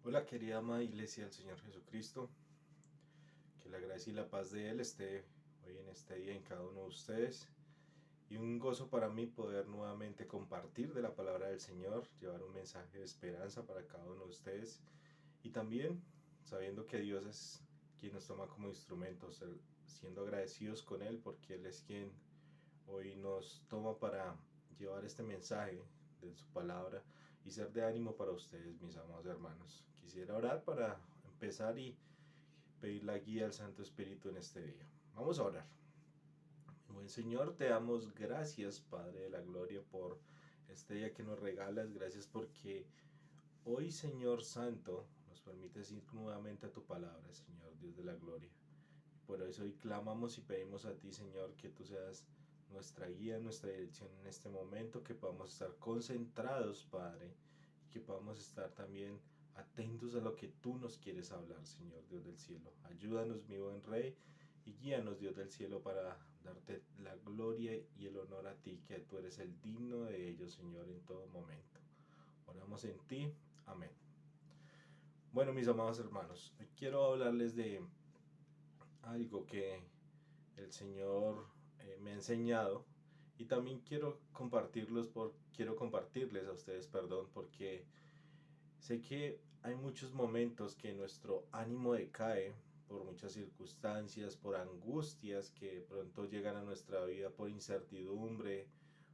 Hola querida amada Iglesia del Señor Jesucristo, que la gracia y la paz de Él esté hoy en este día en cada uno de ustedes y un gozo para mí poder nuevamente compartir de la palabra del Señor, llevar un mensaje de esperanza para cada uno de ustedes y también sabiendo que Dios es quien nos toma como instrumentos, siendo agradecidos con Él porque Él es quien hoy nos toma para llevar este mensaje de su palabra y ser de ánimo para ustedes, mis amados hermanos. Quisiera orar para empezar y pedir la guía al Santo Espíritu en este día. Vamos a orar. Mi buen Señor, te damos gracias, Padre de la Gloria, por este día que nos regalas. Gracias porque hoy, Señor Santo, nos permites ir nuevamente a tu palabra, Señor Dios de la Gloria. Por eso hoy clamamos y pedimos a ti, Señor, que tú seas nuestra guía, nuestra dirección en este momento, que podamos estar concentrados, Padre, y que podamos estar también atentos a lo que tú nos quieres hablar, Señor Dios del cielo. Ayúdanos, mi buen Rey, y guíanos, Dios del cielo, para darte la gloria y el honor a ti, que tú eres el digno de ellos, Señor, en todo momento. Oramos en ti. Amén. Bueno, mis amados hermanos, hoy quiero hablarles de algo que el Señor me ha enseñado y también quiero compartirles a ustedes, perdón, porque sé que hay muchos momentos que nuestro ánimo decae por muchas circunstancias, por angustias que de pronto llegan a nuestra vida por incertidumbre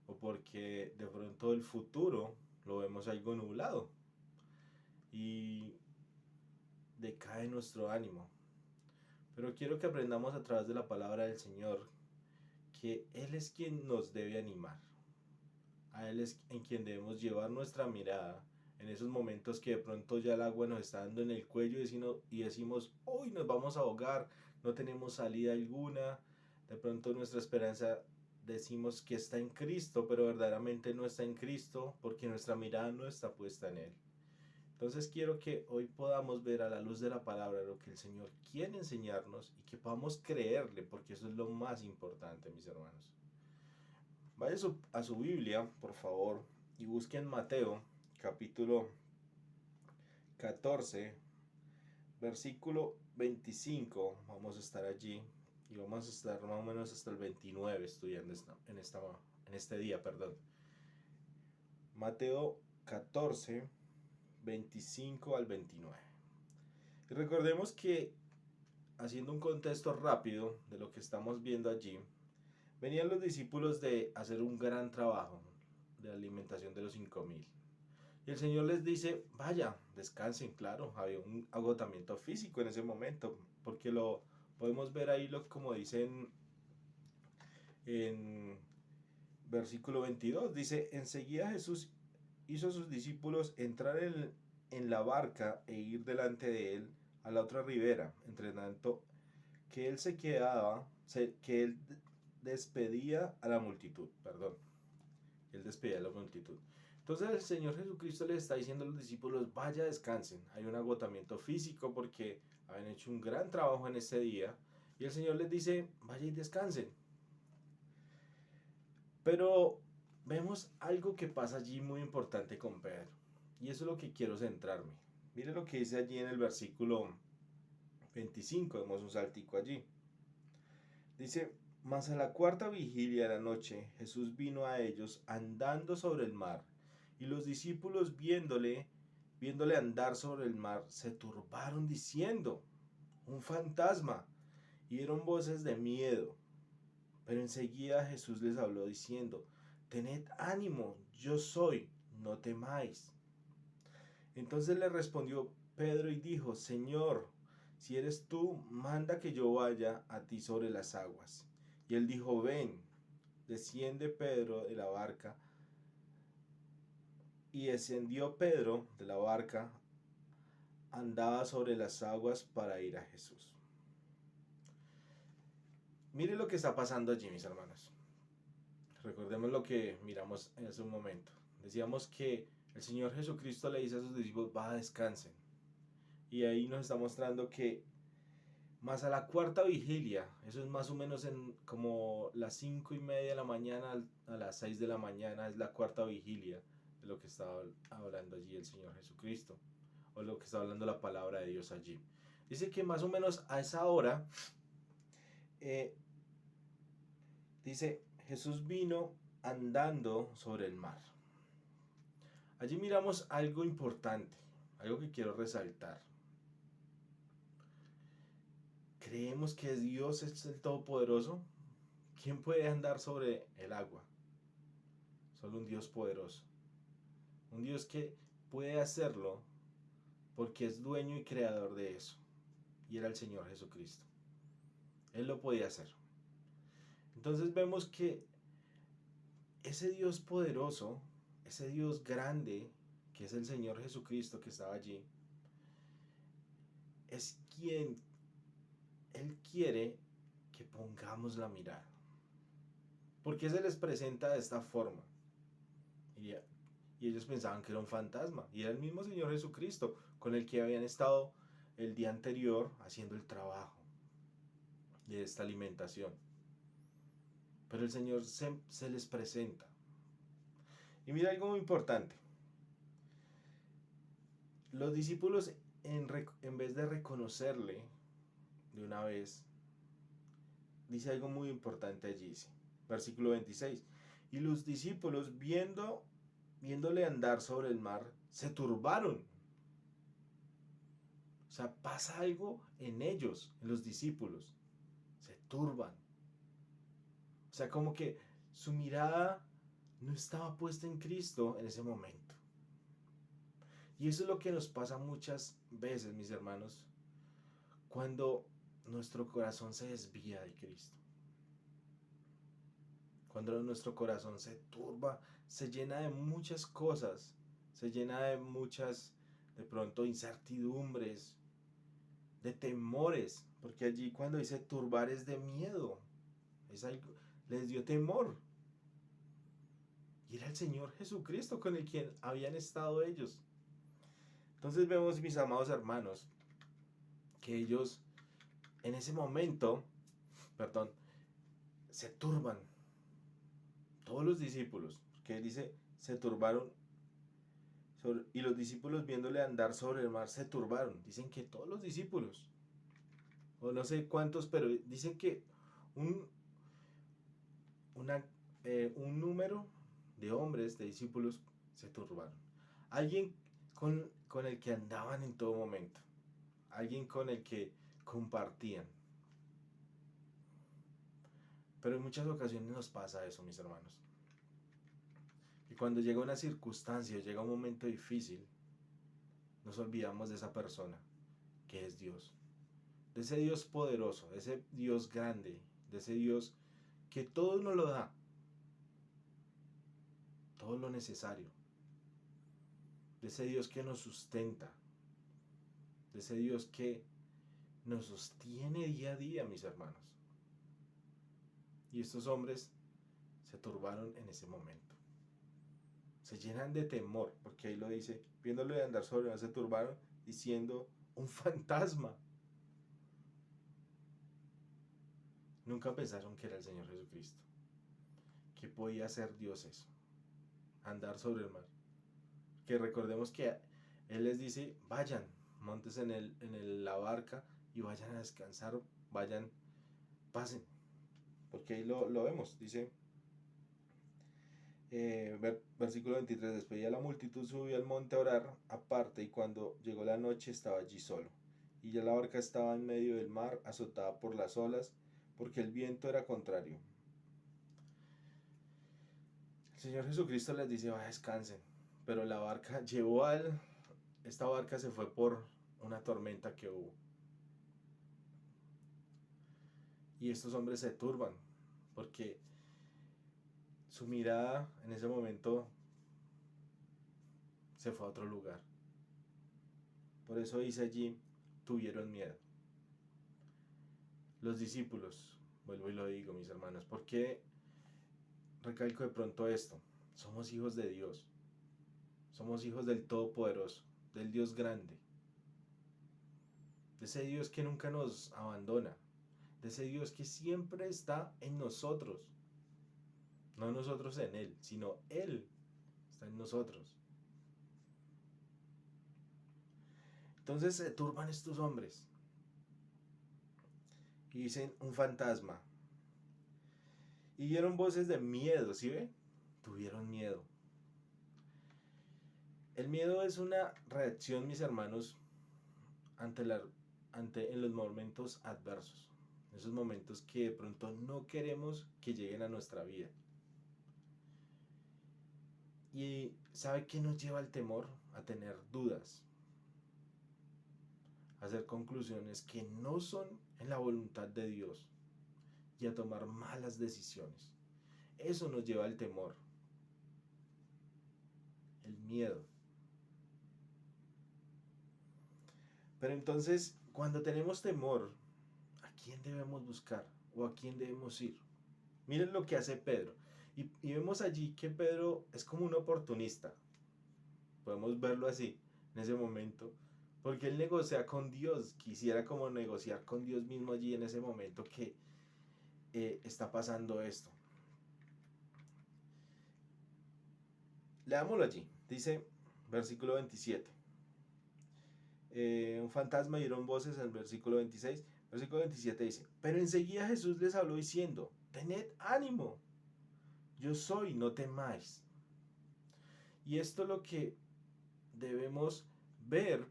o porque de pronto el futuro lo vemos algo nublado y decae nuestro ánimo. Pero quiero que aprendamos a través de la palabra del Señor que Él es quien nos debe animar. A Él es en quien debemos llevar nuestra mirada en esos momentos que de pronto ya el agua nos está dando en el cuello y decimos, hoy nos vamos a ahogar, no tenemos salida alguna. De pronto nuestra esperanza decimos que está en Cristo, pero verdaderamente no está en Cristo porque nuestra mirada no está puesta en Él. Entonces quiero que hoy podamos ver a la luz de la palabra lo que el Señor quiere enseñarnos y que podamos creerle, porque eso es lo más importante, mis hermanos. Vaya a su Biblia, por favor, y busquen Mateo, capítulo 14, versículo 25. Vamos a estar allí y vamos a estar más o menos hasta el 29 estudiando en este día, perdón. Mateo 14, 25 al 29. Y recordemos que, haciendo un contexto rápido de lo que estamos viendo allí, venían los discípulos de hacer un gran trabajo de alimentación de los 5000. Y el Señor les dice, vaya, descansen, claro, había un agotamiento físico en ese momento, porque lo podemos ver ahí como dicen en versículo 22, dice, enseguida Jesús hizo a sus discípulos entrar en la barca e ir delante de él a la otra ribera, entre tanto que él se quedaba, que él despedía a la multitud, perdón, él despedía a la multitud. Entonces el Señor Jesucristo les está diciendo a los discípulos, vaya, descansen. Hay un agotamiento físico porque habían hecho un gran trabajo en ese día. Y el Señor les dice, vaya y descansen. Pero vemos algo que pasa allí muy importante con Pedro. Y eso es lo que quiero centrarme. Mire lo que dice allí en el versículo 25, vemos un saltico allí. Dice, mas a la cuarta vigilia de la noche Jesús vino a ellos andando sobre el mar, y los discípulos viéndole andar sobre el mar, se turbaron diciendo, un fantasma, y dieron voces de miedo. Pero enseguida Jesús les habló diciendo, tened ánimo, yo soy, no temáis. Entonces le respondió Pedro y dijo, Señor, si eres tú, manda que yo vaya a ti sobre las aguas. Y él dijo, ven. Desciende Pedro de la barca, y descendió Pedro de la barca, andaba sobre las aguas para ir a Jesús. Mire lo que está pasando allí, mis hermanos. Recordemos lo que miramos en ese momento. Decíamos que el Señor Jesucristo le dice a sus discípulos, va, descansen. Y ahí nos está mostrando que más a la cuarta vigilia, eso es más o menos en como las 5:30 de la mañana a las 6 de la mañana, es la cuarta vigilia de lo que estaba hablando allí el Señor Jesucristo. o lo que está hablando la palabra de Dios allí. Dice que más o menos a esa hora, dice, Jesús vino andando sobre el mar. Allí miramos algo importante, algo que quiero resaltar. ¿Creemos que Dios es el Todopoderoso? ¿Quién puede andar sobre el agua? Solo un Dios poderoso. Un Dios que puede hacerlo porque es dueño y creador de eso. Y era el Señor Jesucristo. Él lo podía hacer. Entonces vemos que ese Dios poderoso, ese Dios grande, que es el Señor Jesucristo que estaba allí, es quien Él quiere que pongamos la mirada. ¿Por qué se les presenta de esta forma? Y ellos pensaban que era un fantasma. Y era el mismo Señor Jesucristo con el que habían estado el día anterior haciendo el trabajo de esta alimentación. Pero el Señor se les presenta. Y mira algo muy importante. Los discípulos, en vez de reconocerle de una vez, dice algo muy importante allí. Dice, versículo 26. Y los discípulos, viéndole andar sobre el mar, se turbaron. O sea, pasa algo en ellos, en los discípulos. Se turban. O sea, como que su mirada no estaba puesta en Cristo en ese momento. Y eso es lo que nos pasa muchas veces, mis hermanos, cuando nuestro corazón se desvía de Cristo. Cuando nuestro corazón se turba, se llena de muchas cosas, se llena de muchas, de pronto, incertidumbres, de temores, porque allí cuando dice turbar es de miedo, es algo, les dio temor. Y era el Señor Jesucristo con el quien habían estado ellos. Entonces vemos, mis amados hermanos, que ellos en ese momento, se turban. Todos los discípulos, que dice, se turbaron. Y los discípulos viéndole andar sobre el mar se turbaron. Dicen que todos los discípulos, o no sé cuántos, pero dicen que un número de hombres, de discípulos, se turbaron. Alguien con el que andaban en todo momento. Alguien con el que compartían. Pero en muchas ocasiones nos pasa eso, mis hermanos. Y cuando llega una circunstancia, llega un momento difícil, nos olvidamos de esa persona, que es Dios. De ese Dios poderoso, de ese Dios grande, de ese Dios que todo nos lo da. Todo lo necesario. De ese Dios que nos sustenta. De ese Dios que nos sostiene día a día, mis hermanos. Y estos hombres se turbaron en ese momento. Se llenan de temor, porque ahí lo dice, viéndolo de andar sobre, se turbaron, diciendo, un fantasma. Nunca pensaron que era el Señor Jesucristo, que podía hacer Dios eso, andar sobre el mar. Que recordemos que Él les dice, vayan, montes en la barca y vayan a descansar, vayan, pasen. Porque ahí lo vemos, dice, versículo 23, después ya la multitud subió al monte a orar aparte, y cuando llegó la noche estaba allí solo. Y ya la barca estaba en medio del mar, azotada por las olas, porque el viento era contrario. El Señor Jesucristo les dice, va, descansen. Pero la barca esta barca se fue por una tormenta que hubo. Y estos hombres se turban, porque su mirada en ese momento se fue a otro lugar. Por eso dice allí, tuvieron miedo. Los discípulos, vuelvo y lo digo, mis hermanos, ¿por qué recalco de pronto esto? Somos hijos de Dios. Somos hijos del Todopoderoso, del Dios grande. De ese Dios que nunca nos abandona. De ese Dios que siempre está en nosotros. No nosotros en Él, sino Él está en nosotros. Entonces se turban estos hombres y dicen un fantasma. Y dieron voces de miedo, ¿sí ve? Tuvieron miedo. El miedo es una reacción, mis hermanos, ante, en los momentos adversos. Esos momentos que de pronto no queremos que lleguen a nuestra vida. ¿Y sabe qué nos lleva al temor? A tener dudas, a hacer conclusiones que no son en la voluntad de Dios y a tomar malas decisiones. Eso nos lleva al temor, el miedo. Pero entonces, cuando tenemos temor, ¿a quién debemos buscar o a quién debemos ir? Miren lo que hace Pedro. Y vemos allí que Pedro es como un oportunista. Podemos verlo así, en ese momento. Porque él negocia con Dios. Quisiera como negociar con Dios mismo allí en ese momento que está pasando esto. Leámoslo allí. Dice, versículo 27. Un fantasma dieron voces en el versículo 26. Versículo 27 dice, pero enseguida Jesús les habló diciendo, tened ánimo, yo soy, no temáis. Y esto es lo que debemos ver.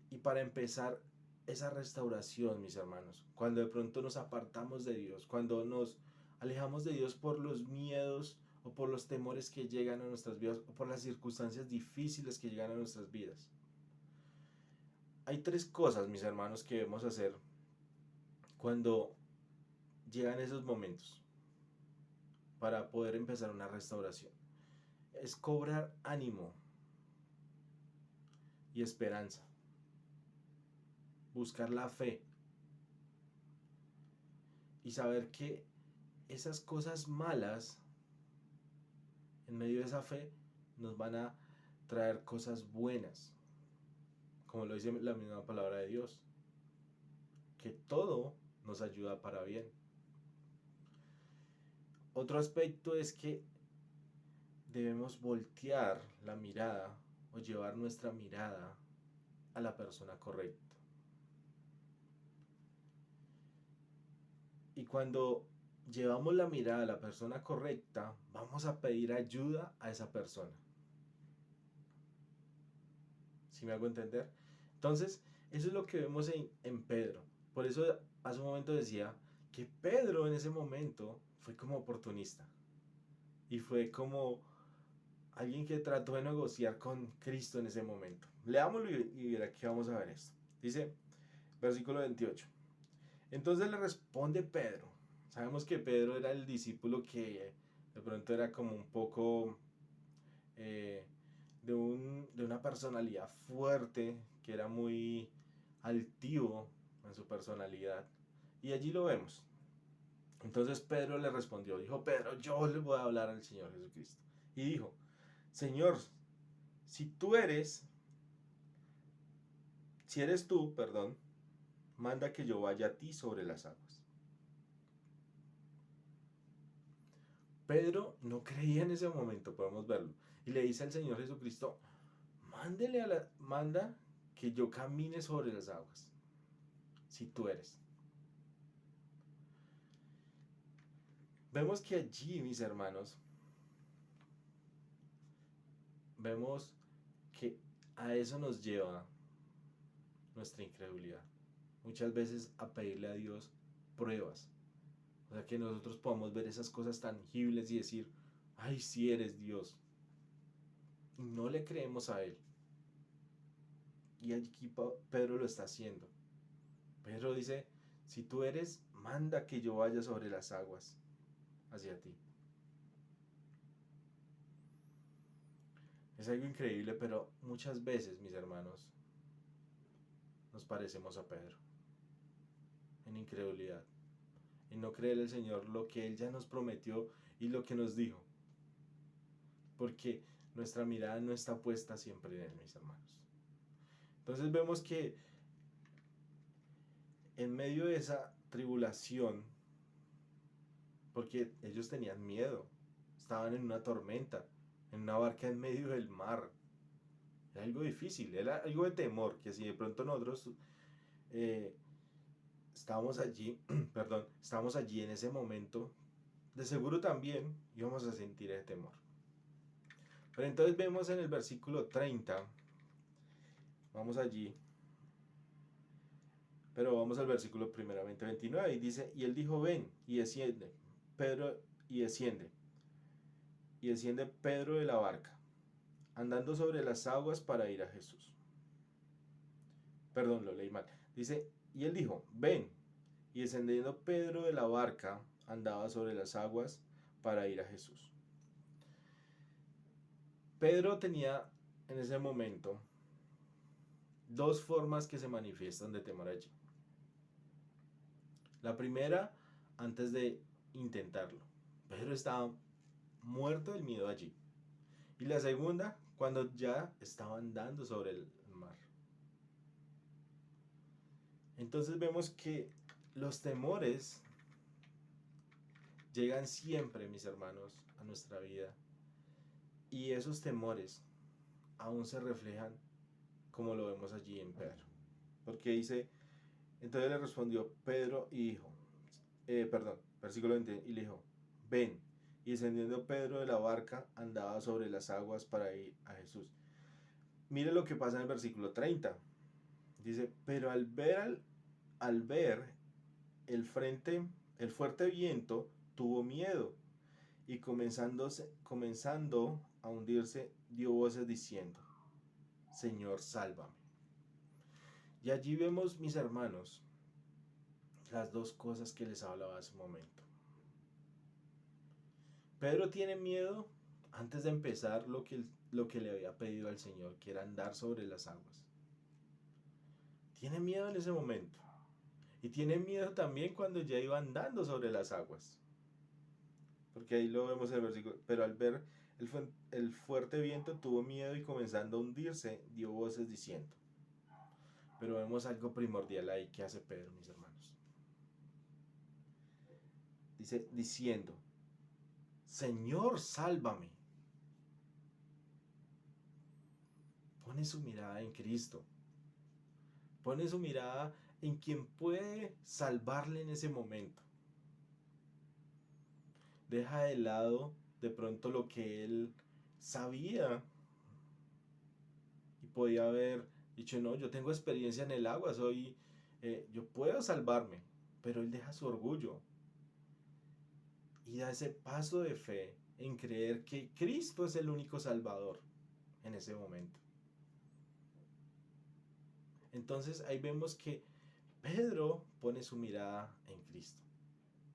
Y para empezar esa restauración, mis hermanos, cuando de pronto nos apartamos de Dios, cuando nos alejamos de Dios por los miedos o por los temores que llegan a nuestras vidas o por las circunstancias difíciles que llegan a nuestras vidas. Hay tres cosas, mis hermanos, que debemos hacer cuando llegan esos momentos para poder empezar una restauración. Es cobrar ánimo y esperanza. Buscar la fe. Y saber que esas cosas malas, en medio de esa fe, nos van a traer cosas buenas. Como lo dice la misma palabra de Dios. Que todo nos ayuda para bien. Otro aspecto es que debemos voltear la mirada o llevar nuestra mirada a la persona correcta. Y cuando llevamos la mirada a la persona correcta, vamos a pedir ayuda a esa persona. ¿Sí me hago entender? Entonces, eso es lo que vemos en Pedro. Por eso hace un momento decía que Pedro en ese momento fue como oportunista. Y fue como alguien que trató de negociar con Cristo en ese momento. Leámoslo y aquí vamos a ver esto. Dice, versículo 28. Entonces le responde Pedro. Sabemos que Pedro era el discípulo que de pronto era como un poco de una personalidad fuerte, que era muy altivo en su personalidad. Y allí lo vemos. Entonces Pedro le respondió, dijo Pedro, yo le voy a hablar al Señor Jesucristo. Y dijo, Señor, si eres tú, perdón, manda que yo vaya a ti sobre las aguas. Pedro no creía en ese momento, podemos verlo. Y le dice al Señor Jesucristo, manda que yo camine sobre las aguas, si tú eres. Vemos que allí, mis hermanos, vemos que a eso nos lleva nuestra incredulidad. Muchas veces a pedirle a Dios pruebas. O sea, que nosotros podamos ver esas cosas tangibles y decir, ay, sí eres Dios. Y no le creemos a Él. Y aquí Pedro lo está haciendo. Pedro dice, si tú eres, manda que yo vaya sobre las aguas hacia ti. Es algo increíble, pero muchas veces, mis hermanos, nos parecemos a Pedro. En incredulidad. En no creer al Señor lo que Él ya nos prometió y lo que nos dijo. Porque nuestra mirada no está puesta siempre en Él, mis hermanos. Entonces vemos que en medio de esa tribulación, porque ellos tenían miedo, estaban en una tormenta, en una barca en medio del mar, Era algo difícil, era algo de temor, que si de pronto nosotros eh, estábamos allí, perdón, estábamos allí en ese momento, de seguro también íbamos a sentir ese temor. Pero entonces vemos en el versículo 30, vamos allí, pero vamos al versículo primeramente 29, y dice, y él dijo, ven, y desciende, Pedro, y desciende Pedro de la barca, andando sobre las aguas para ir a Jesús. Perdón, lo leí mal. Dice, y él dijo, ven, y descendiendo Pedro de la barca, andaba sobre las aguas para ir a Jesús. Pedro tenía en ese momento dos formas que se manifiestan de temor allí. La primera, antes de intentarlo. Pedro estaba muerto del miedo allí. Y la segunda, cuando ya estaba andando sobre el mar. Entonces vemos que los temores llegan siempre, mis hermanos, a nuestra vida. Y esos temores aún se reflejan como lo vemos allí en Pedro. Porque dice, entonces le respondió Pedro y dijo, versículo 20, y le dijo, ven. Y descendiendo Pedro de la barca, andaba sobre las aguas para ir a Jesús. Mire lo que pasa en el versículo 30. Dice, pero al ver el fuerte viento, tuvo miedo, y comenzando a hundirse, dio voces diciendo, Señor, sálvame. Y allí vemos, mis hermanos, las dos cosas que les hablaba hace un momento. Pedro tiene miedo antes de empezar lo que le había pedido al Señor, que era andar sobre las aguas. Tiene miedo en ese momento. Y tiene miedo también cuando ya iba andando sobre las aguas. Porque ahí lo vemos en el versículo. Pero al ver el fuerte viento tuvo miedo y comenzando a hundirse, dio voces diciendo. Pero vemos algo primordial ahí que hace Pedro, mis hermanos. Dice, diciendo, Señor, sálvame. Pone su mirada en Cristo. Pone su mirada en quien puede salvarle en ese momento. Deja de lado de pronto lo que él sabía y podía haber dicho, no, yo tengo experiencia en el agua, yo puedo salvarme, pero él deja su orgullo y da ese paso de fe en creer que Cristo es el único salvador en ese momento. Entonces ahí vemos que Pedro pone su mirada en Cristo.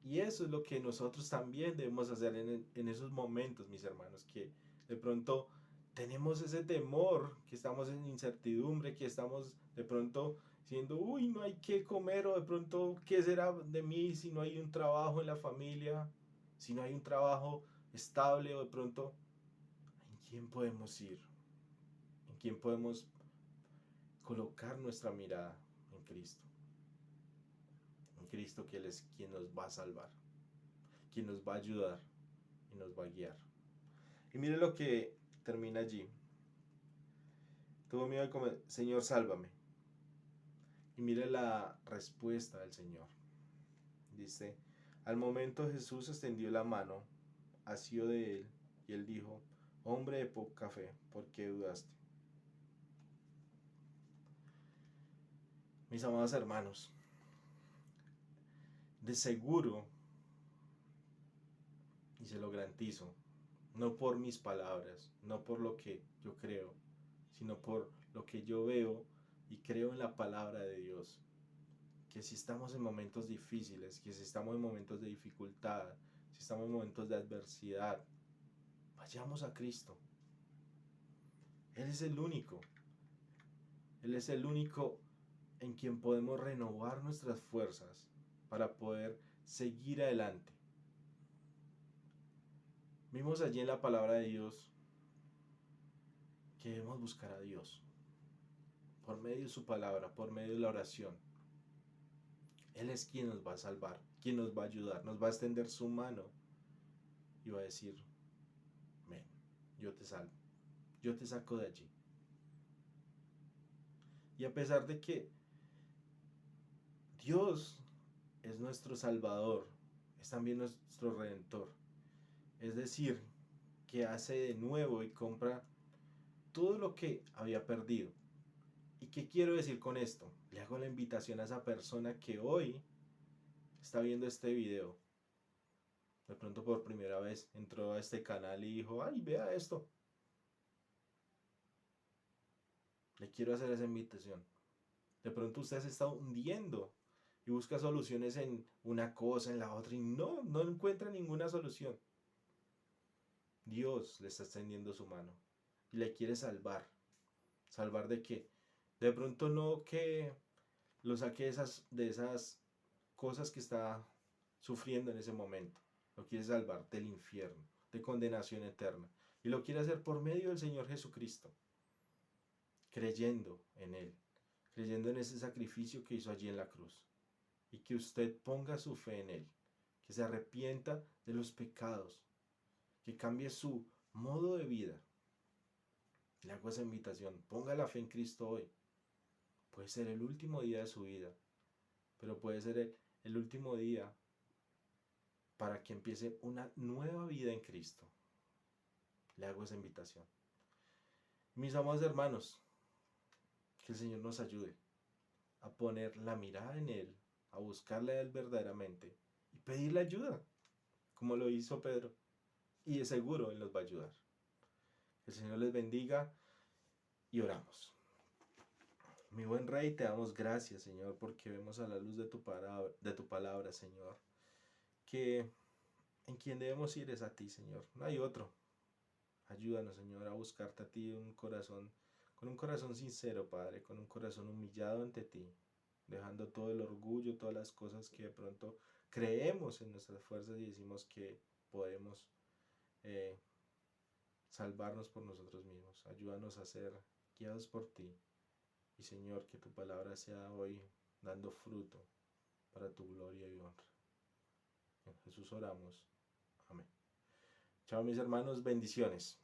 Y eso es lo que nosotros también debemos hacer en esos momentos, mis hermanos, que de pronto tenemos ese temor, que estamos en incertidumbre, que estamos de pronto diciendo, uy, no hay qué comer, o de pronto, ¿qué será de mí si no hay un trabajo en la familia? Si no hay un trabajo estable, o de pronto, ¿en quién podemos ir? ¿En quién podemos colocar nuestra mirada? En Cristo. En Cristo, que Él es quien nos va a salvar, quien nos va a ayudar y nos va a guiar. Y mire lo que termina allí. Tuvo miedo de comer, Señor, sálvame. Y mire la respuesta del Señor. Dice, al momento Jesús extendió la mano, asió de él, y él dijo, hombre de poca fe, ¿por qué dudaste? Mis amados hermanos, de seguro, y se lo garantizo, no por mis palabras, no por lo que yo creo, sino por lo que yo veo y creo en la palabra de Dios, que si estamos en momentos difíciles, que si estamos en momentos de dificultad, si estamos en momentos de adversidad, vayamos a Cristo. Él es el único. Él es el único en quien podemos renovar nuestras fuerzas para poder seguir adelante. Vimos allí en la palabra de Dios que debemos buscar a Dios por medio de su palabra, por medio de la oración. Él es quien nos va a salvar, quien nos va a ayudar, nos va a extender su mano y va a decir, ven, yo te salvo, yo te saco de allí. Y a pesar de que Dios es nuestro Salvador, es también nuestro Redentor. Es decir, que hace de nuevo y compra todo lo que había perdido. ¿Y qué quiero decir con esto? Le hago la invitación a esa persona que hoy está viendo este video. De pronto por primera vez entró a este canal y dijo, ay, vea esto. Le quiero hacer esa invitación. De pronto usted se está hundiendo y busca soluciones en una cosa, en la otra, y no encuentra ninguna solución. Dios le está extendiendo su mano y le quiere salvar. ¿Salvar de qué? De pronto no que lo saque de esas cosas que está sufriendo en ese momento. Lo quiere salvar del infierno, de condenación eterna. Y lo quiere hacer por medio del Señor Jesucristo, creyendo en Él, creyendo en ese sacrificio que hizo allí en la cruz. Y que usted ponga su fe en Él, que se arrepienta de los pecados, que cambie su modo de vida. Le hago esa invitación, ponga la fe en Cristo hoy. Puede ser el último día de su vida, pero puede ser el último día para que empiece una nueva vida en Cristo. Le hago esa invitación. Mis amados hermanos, que el Señor nos ayude a poner la mirada en Él, a buscarle a Él verdaderamente y pedirle ayuda, como lo hizo Pedro. Y de seguro Él nos va a ayudar. Que el Señor les bendiga y oramos. Mi buen Rey, te damos gracias, Señor, porque vemos a la luz de tu palabra, Señor, que en quien debemos ir es a ti, Señor. No hay otro. Ayúdanos, Señor, a buscarte a ti con un corazón sincero, Padre, con un corazón humillado ante ti, dejando todo el orgullo, todas las cosas que de pronto creemos en nuestras fuerzas y decimos que podemos eh, salvarnos por nosotros mismos. Ayúdanos a ser guiados por ti. Y Señor, que tu palabra sea hoy dando fruto para tu gloria y honra. En Jesús oramos. Amén. Chao mis hermanos, bendiciones.